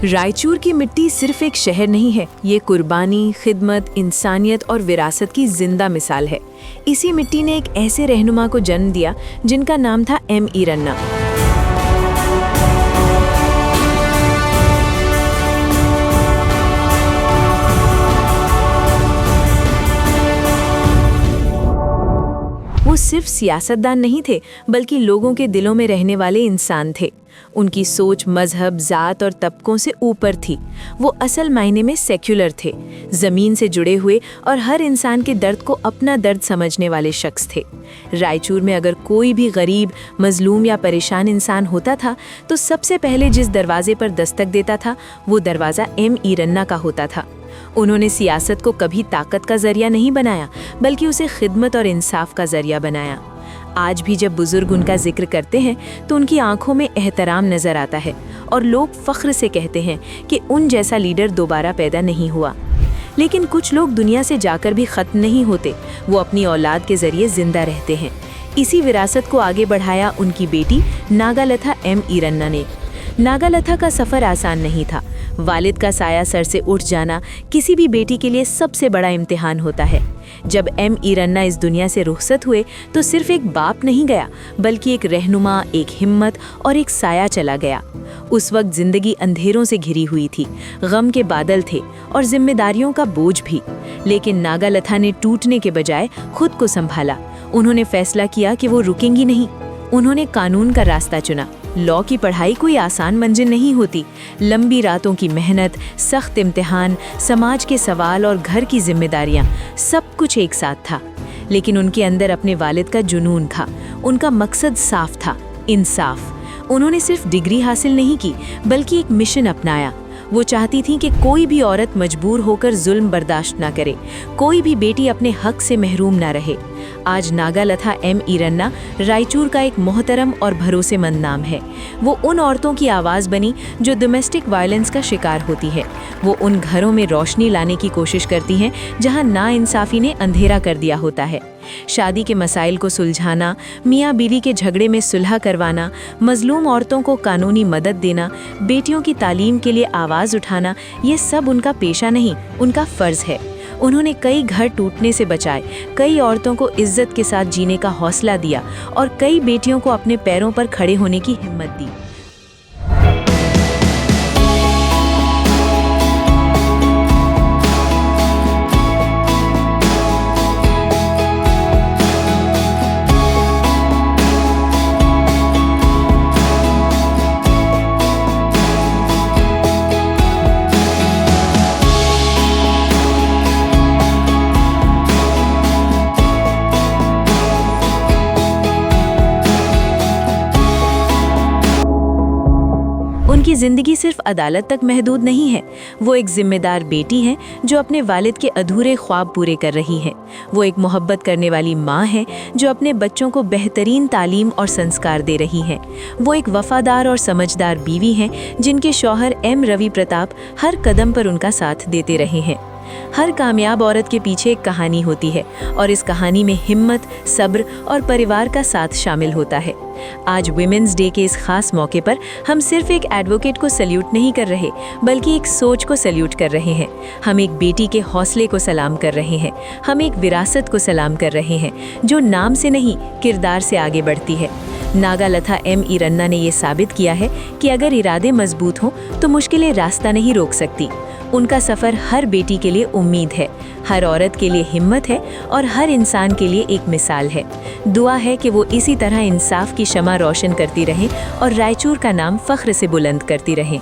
रायचूर की मिट्टी सिर्फ एक शहर नहीं है, ये कुर्बानी, खिदमत, इंसानियत और विरासत की जिंदा मिसाल है। इसी मिट्टी ने एक ऐसे रहनुमा को जन्म दिया जिनका नाम था एम ईरन्ना। वो सिर्फ सियासतदान नहीं थे, बल्कि लोगों के दिलों में रहने वाले इंसान थे। उनकी सोच मजहब, जात और तबकों से ऊपर थी। वो असल मायने में सेक्युलर थे, ज़मीन से जुड़े हुए और हर इंसान के दर्द को अपना दर्द समझने वाले शख्स थे। रायचूर में अगर कोई भी गरीब, मजलूम या परेशान इंसान होता था तो सबसे पहले जिस दरवाजे पर दस्तक देता था वो दरवाज़ा एम ईरन्ना का होता था। उन्होंने सियासत को कभी ताकत का जरिया नहीं बनाया, बल्कि उसे खिदमत और इंसाफ का जरिया बनाया। आज भी जब बुजुर्ग उनका जिक्र करते हैं तो उनकी आंखों में एहतराम नजर आता है और लोग फख्र से कहते हैं कि उन जैसा लीडर दोबारा पैदा नहीं हुआ। लेकिन कुछ लोग दुनिया से जाकर भी ख़त्म नहीं होते, वो अपनी औलाद के जरिए जिंदा रहते हैं। इसी विरासत को आगे बढ़ाया उनकी बेटी नागालथा एम ईरन्ना ने। नागालथा का सफ़र आसान नहीं था। वालिद का साया सर से उठ जाना किसी भी बेटी के लिए सबसे बड़ा इम्तिहान होता है। जब एम ईरन्ना इस दुनिया से रुखसत हुए तो सिर्फ एक बाप नहीं गया, बल्कि एक रहनुमा, एक हिम्मत और एक साया चला गया। उस वक्त जिंदगी अंधेरों से घिरी हुई थी, गम के बादल थे और जिम्मेदारियों का बोझ भी। लेकिन नागालथा ने टूटने के बजाय खुद को संभाला। उन्होंने फैसला किया कि वो रुकेंगी नहीं। उन्होंने कानून का रास्ता चुना। लॉ की पढ़ाई कोई आसान मंजिल नहीं होती। लंबी रातों की मेहनत, सख्त इम्तिहान, समाज के सवाल और घर की जिम्मेदारियां, सब कुछ एक साथ था। लेकिन उनके अंदर अपने वालिद का जुनून था। उनका मकसद साफ था, इंसाफ। उन्होंने सिर्फ डिग्री हासिल नहीं की, बल्कि एक मिशन अपनाया। वो चाहती थीं कि कोई भी औरत मजबूर होकर जुल्म बर्दाश्त ना करे, कोई भी बेटी अपने हक से महरूम ना रहे। आज नागालथा एम ईरन्ना रायचूर का एक मोहतरम और भरोसेमंद नाम है। वो उन औरतों की आवाज़ बनी जो डोमेस्टिक वायलेंस का शिकार होती है। वो उन घरों में रोशनी लाने की कोशिश करती हैं जहां नाइंसाफ़ी ने अंधेरा कर दिया होता है। शादी के मसाइल को सुलझाना, मियाँ बीवी के झगड़े में सुलह करवाना, मजलूम औरतों को कानूनी मदद देना, बेटियों की तालीम के लिए आवाज़ उठाना, ये सब उनका पेशा नहीं, उनका फ़र्ज़ है। उन्होंने कई घर टूटने से बचाए, कई औरतों को इज्जत के साथ जीने का हौसला दिया और कई बेटियों को अपने पैरों पर खड़े होने की हिम्मत दी। उनकी ज़िंदगी सिर्फ अदालत तक महदूद नहीं है। वो एक जिम्मेदार बेटी हैं जो अपने वालिद के अधूरे ख्वाब पूरे कर रही हैं। वो एक मोहब्बत करने वाली माँ है जो अपने बच्चों को बेहतरीन तालीम और संस्कार दे रही हैं। वो एक वफादार और समझदार बीवी हैं जिनके शौहर एम रवि प्रताप हर कदम पर उनका साथ देते रहे हैं। हर कामयाब औरत के पीछे एक कहानी होती है और इस कहानी में हिम्मत, सब्र और परिवार का साथ शामिल होता है। आज वुमेन्स डे के इस खास मौके पर हम सिर्फ एक एडवोकेट को सल्यूट नहीं कर रहे, बल्कि एक सोच को सल्यूट कर रहे हैं। हम एक बेटी के हौसले को सलाम कर रहे हैं। हम एक विरासत को सलाम कर रहे हैं जो नाम से नहीं, किरदार से आगे बढ़ती है। नागालथा एम ईरन्ना ने ये साबित किया है कि अगर इरादे मजबूत हों तो मुश्किलें रास्ता नहीं रोक सकती। उनका सफ़र हर बेटी के लिए उम्मीद है, हर औरत के लिए हिम्मत है और हर इंसान के लिए एक मिसाल है। दुआ है कि वो इसी तरह इंसाफ की शमा रोशन करती रहें और रायचूर का नाम फ़ख्र से बुलंद करती रहें।